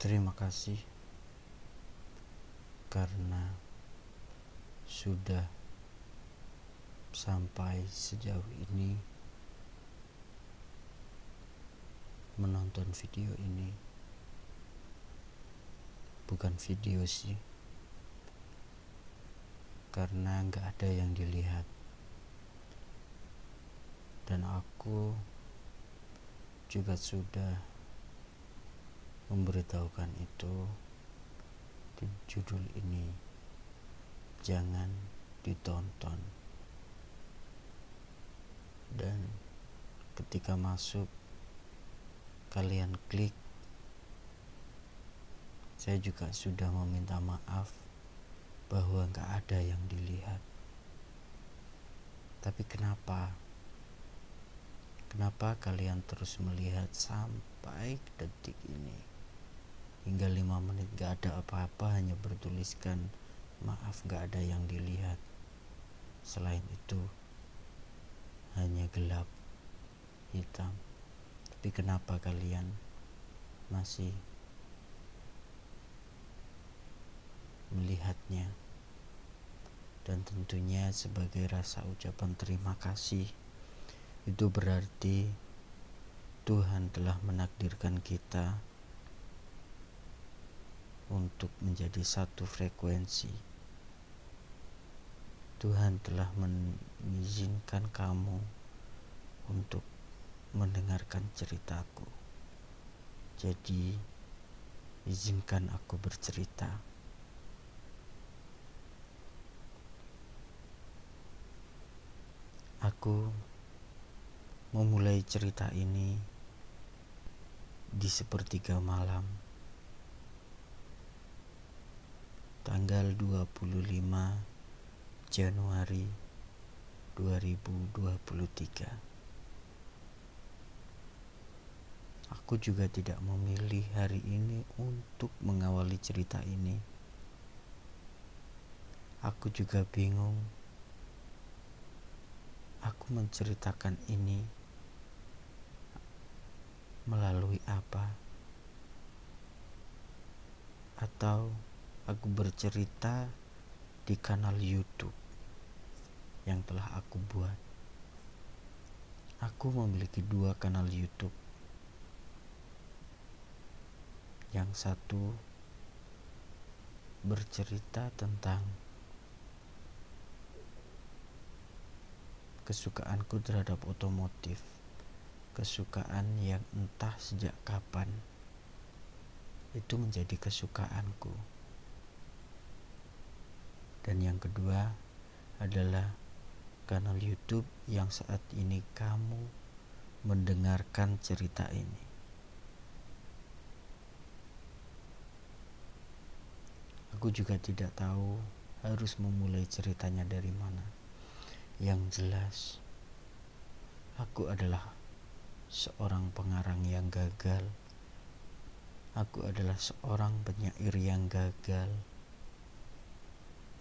Terima kasih karena sudah sampai sejauh ini menonton video ini. Bukan video sih, karena gak ada yang dilihat. Dan aku juga sudah memberitahukan itu di judul ini, jangan ditonton. Dan ketika masuk kalian klik, saya juga sudah meminta maaf bahwa gak ada yang dilihat. Tapi kenapa kalian terus melihat sampai detik ini? Hingga 5 menit gak ada apa-apa, hanya bertuliskan maaf gak ada yang dilihat. Selain itu hanya gelap hitam. Tapi kenapa kalian masih melihatnya? Dan tentunya sebagai rasa ucapan terima kasih, itu berarti Tuhan telah menakdirkan kita untuk menjadi satu frekuensi. Tuhan telah mengizinkan kamu untuk mendengarkan ceritaku. Jadi, izinkan aku bercerita. Aku memulai cerita ini di sepertiga malam, tanggal 25 Januari 2023. Aku juga tidak memilih hari ini untuk mengawali cerita ini. Aku juga bingung, aku menceritakan ini melalui apa? Atau aku bercerita di kanal YouTube yang telah aku buat. Aku memiliki 2 kanal YouTube. Yang satu bercerita tentang kesukaanku terhadap otomotif, kesukaan yang entah sejak kapan itu menjadi kesukaanku. Dan yang kedua adalah kanal YouTube yang saat ini kamu mendengarkan cerita ini. Aku juga tidak tahu harus memulai ceritanya dari mana. Yang jelas, aku adalah seorang pengarang yang gagal. Aku adalah seorang penyair yang gagal.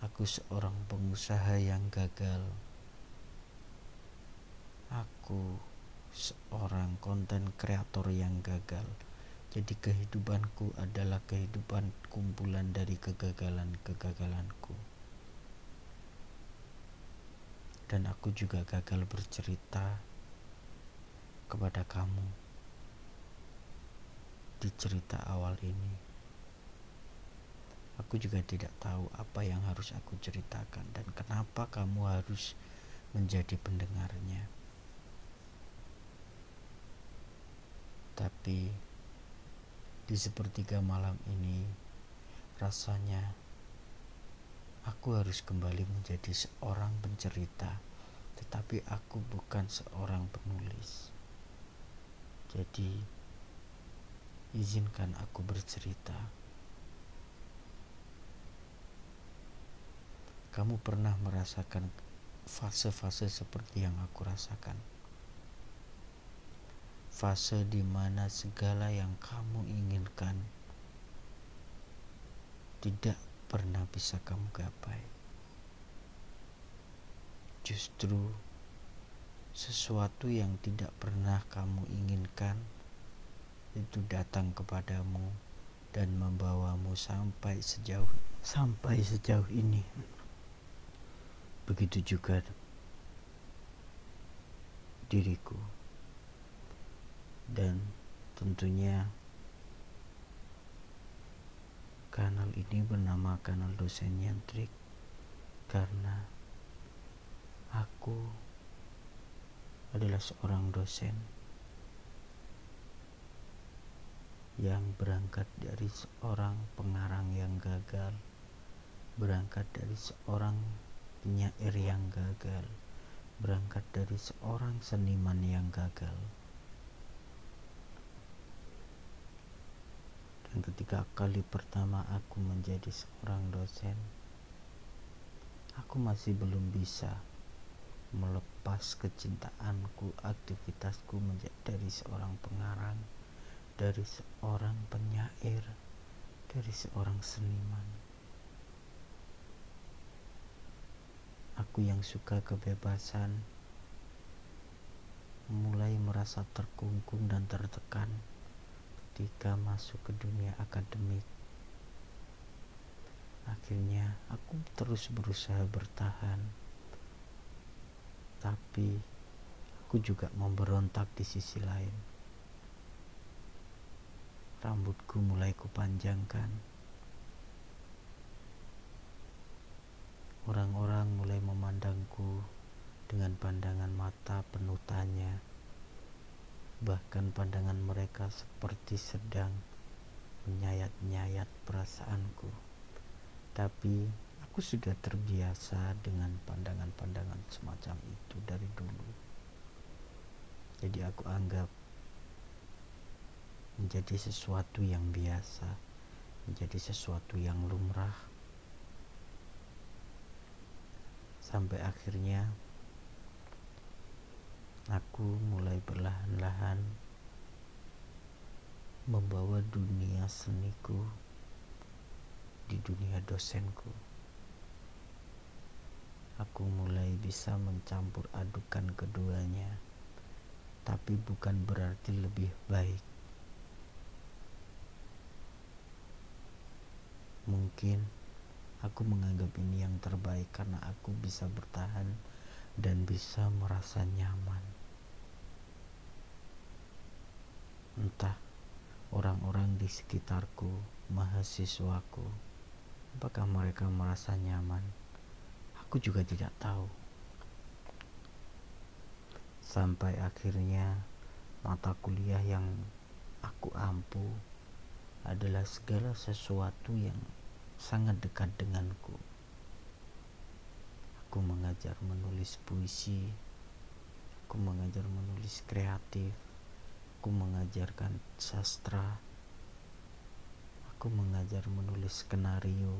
Aku seorang pengusaha yang gagal. Aku seorang konten kreator yang gagal. Jadi kehidupanku adalah kehidupan kumpulan dari kegagalan-kegagalanku. Dan aku juga gagal bercerita kepada kamu di cerita awal ini. Aku juga tidak tahu apa yang harus aku ceritakan dan kenapa kamu harus menjadi pendengarnya. Tapi di sepertiga malam ini rasanya aku harus kembali menjadi seorang pencerita, tetapi aku bukan seorang penulis. Jadi, izinkan aku bercerita. Kamu pernah merasakan fase-fase seperti yang aku rasakan? Fase di mana segala yang kamu inginkan tidak pernah bisa kamu gapai. Justru sesuatu yang tidak pernah kamu inginkan itu datang kepadamu dan membawamu sampai sejauh ini. Begitu juga diriku. Dan tentunya kanal ini bernama kanal Dosen Nyentrik karena aku adalah seorang dosen yang berangkat dari seorang pengarang yang gagal, berangkat dari seorang penyair yang gagal, berangkat dari seorang seniman yang gagal. Dan ketika kali pertama aku menjadi seorang dosen, aku masih belum bisa melepas kecintaanku, aktivitasku dari seorang pengarang, dari seorang penyair, dari seorang seniman. Aku yang suka kebebasan mulai merasa terkungkung dan tertekan ketika masuk ke dunia akademik. Akhirnya aku terus berusaha bertahan, tapi aku juga memberontak di sisi lain. Rambutku mulai kupanjangkan. Orang-orang mulai memandangku dengan pandangan mata penuh tanya. Bahkan pandangan mereka seperti sedang menyayat-nyayat perasaanku. Tapi aku sudah terbiasa dengan pandangan-pandangan semacam itu dari dulu. Jadi aku anggap menjadi sesuatu yang biasa, menjadi sesuatu yang lumrah. Sampai akhirnya aku mulai perlahan-lahan membawa dunia seniku di dunia dosenku. Aku mulai bisa mencampur adukan keduanya, tapi bukan berarti lebih baik. Mungkin aku menganggap ini yang terbaik karena aku bisa bertahan dan bisa merasa nyaman. Entah orang-orang di sekitarku, mahasiswaku, apakah mereka merasa nyaman? Aku juga tidak tahu. Sampai akhirnya mata kuliah yang aku ampu adalah segala sesuatu yang sangat dekat denganku. Aku mengajar menulis puisi, aku mengajar menulis kreatif, aku mengajarkan sastra, aku mengajar menulis skenario,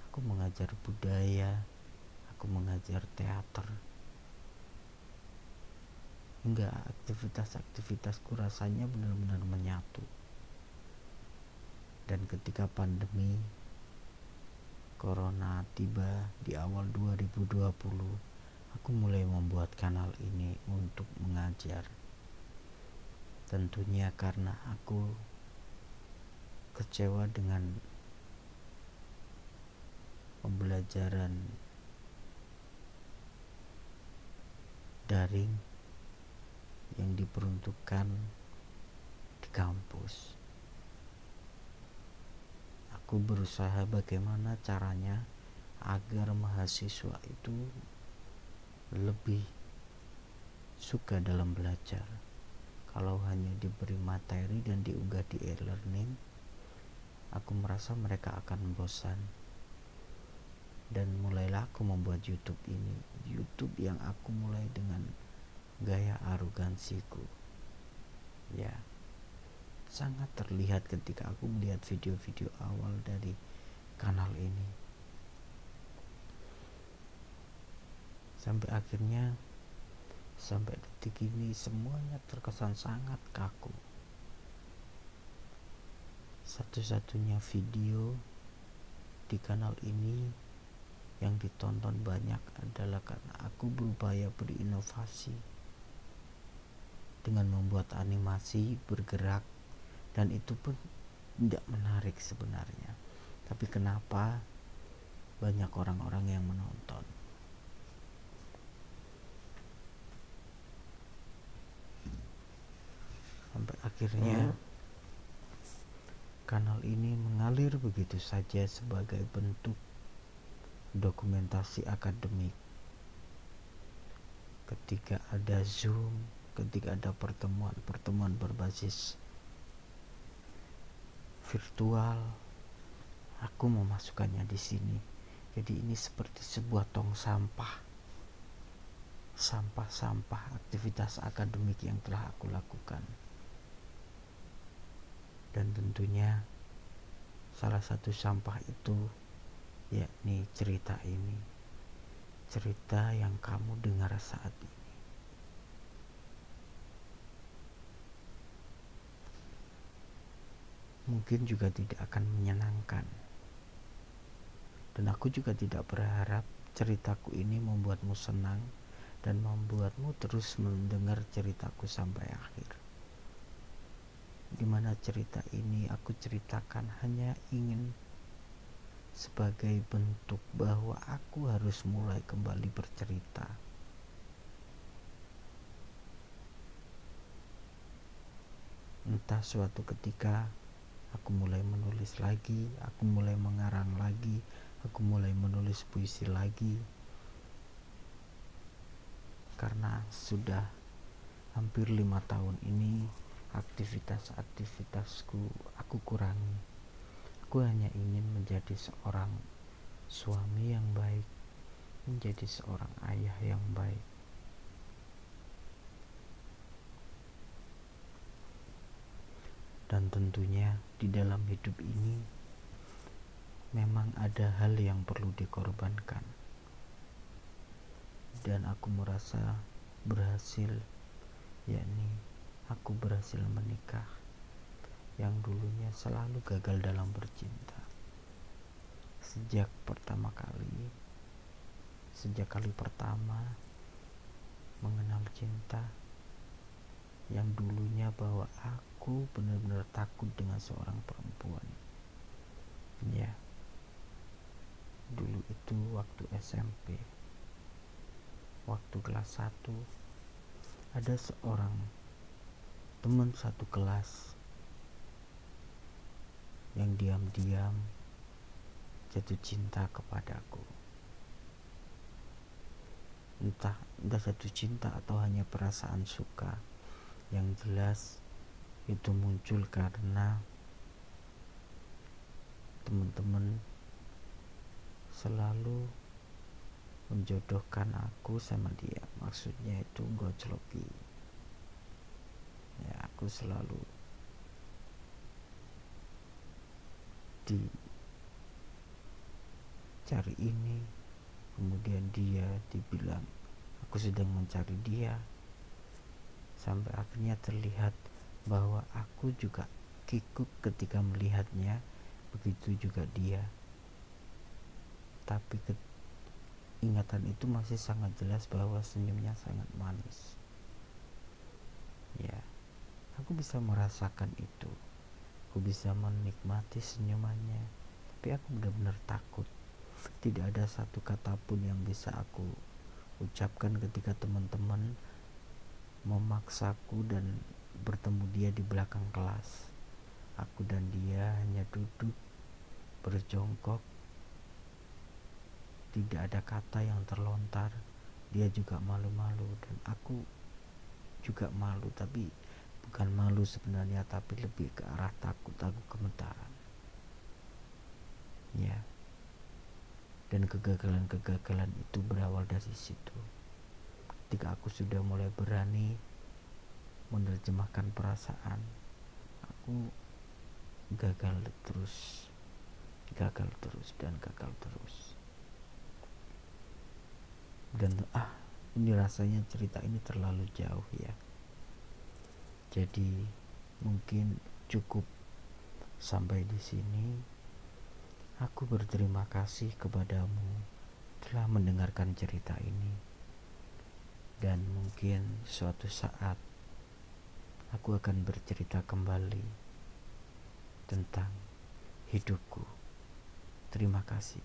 aku mengajar budaya, aku mengajar teater. Hingga aktivitas-aktivitasku rasanya benar-benar menyatu. Dan ketika pandemi Corona tiba di awal 2020, aku mulai membuat kanal ini untuk mengajar. Tentunya karena aku kecewa dengan pembelajaran daring yang diperuntukkan di kampus. Aku berusaha bagaimana caranya agar mahasiswa itu lebih suka dalam belajar. Kalau hanya diberi materi dan diunggah di e-learning, aku merasa mereka akan bosan. Dan mulailah aku membuat YouTube ini. YouTube yang aku mulai dengan gaya arogansiku. Ya, sangat terlihat ketika aku melihat video-video awal dari kanal ini. Sampai akhirnya, sampai detik ini semuanya terkesan sangat kaku. Satu-satunya video di kanal ini yang ditonton banyak adalah karena aku berupaya berinovasi dengan membuat animasi bergerak, dan itu pun tidak menarik sebenarnya. Tapi kenapa banyak orang-orang yang menonton? Sampai akhirnya kanal ini mengalir begitu saja sebagai bentuk dokumentasi akademik. Ketika ada Zoom, ketika ada pertemuan berbasis virtual, aku memasukkannya di sini. Jadi ini seperti sebuah tong sampah aktivitas akademik yang telah aku lakukan. Dan tentunya salah satu sampah itu yakni cerita ini, cerita yang kamu dengar saat ini. Mungkin juga tidak akan menyenangkan, dan aku juga tidak berharap ceritaku ini membuatmu senang dan membuatmu terus mendengar ceritaku sampai akhir. Dimana cerita ini aku ceritakan hanya ingin sebagai bentuk bahwa aku harus mulai kembali bercerita. Entah suatu ketika aku mulai menulis lagi, aku mulai mengarang lagi, aku mulai menulis puisi lagi, karena sudah hampir 5 tahun ini aktivitasku aku kurangi. Aku hanya ingin menjadi seorang suami yang baik, menjadi seorang ayah yang baik. Dan tentunya di dalam hidup ini memang ada hal yang perlu dikorbankan. Dan aku merasa berhasil, yakni aku berhasil menikah yang dulunya selalu gagal dalam bercinta. Sejak kali pertama mengenal cinta, yang dulunya bahwa aku benar-benar takut dengan seorang perempuan. Ya, dulu itu waktu SMP, waktu kelas 1, ada seorang teman satu kelas yang diam-diam jatuh cinta kepadaku. Entah jatuh cinta atau hanya perasaan suka. Yang jelas itu muncul karena teman-teman selalu menjodohkan aku sama dia. Maksudnya itu gojloki. Ya, aku selalu dicari ini, kemudian dia dibilang aku sedang mencari dia, sampai akhirnya terlihat bahwa aku juga kikuk ketika melihatnya, begitu juga dia. Tapi ingatan itu masih sangat jelas bahwa senyumnya sangat manis. Ya, aku bisa merasakan itu. Aku bisa menikmati senyumannya, tapi aku benar-benar takut. Tidak ada satu kata pun yang bisa aku ucapkan ketika teman-teman memaksaku dan bertemu dia di belakang kelas. Aku dan dia hanya duduk berjongkok, tidak ada kata yang terlontar. Dia juga malu-malu dan aku juga malu, tapi bukan malu sebenarnya, tapi lebih ke arah takut, aku gemetaran. Ya, dan kegagalan itu berawal dari situ. Ketika aku sudah mulai berani menerjemahkan perasaan, aku gagal terus. Dan ini rasanya cerita ini terlalu jauh ya. Jadi mungkin cukup sampai di sini. Aku berterima kasih kepadamu telah mendengarkan cerita ini. Dan mungkin suatu saat aku akan bercerita kembali tentang hidupku. Terima kasih.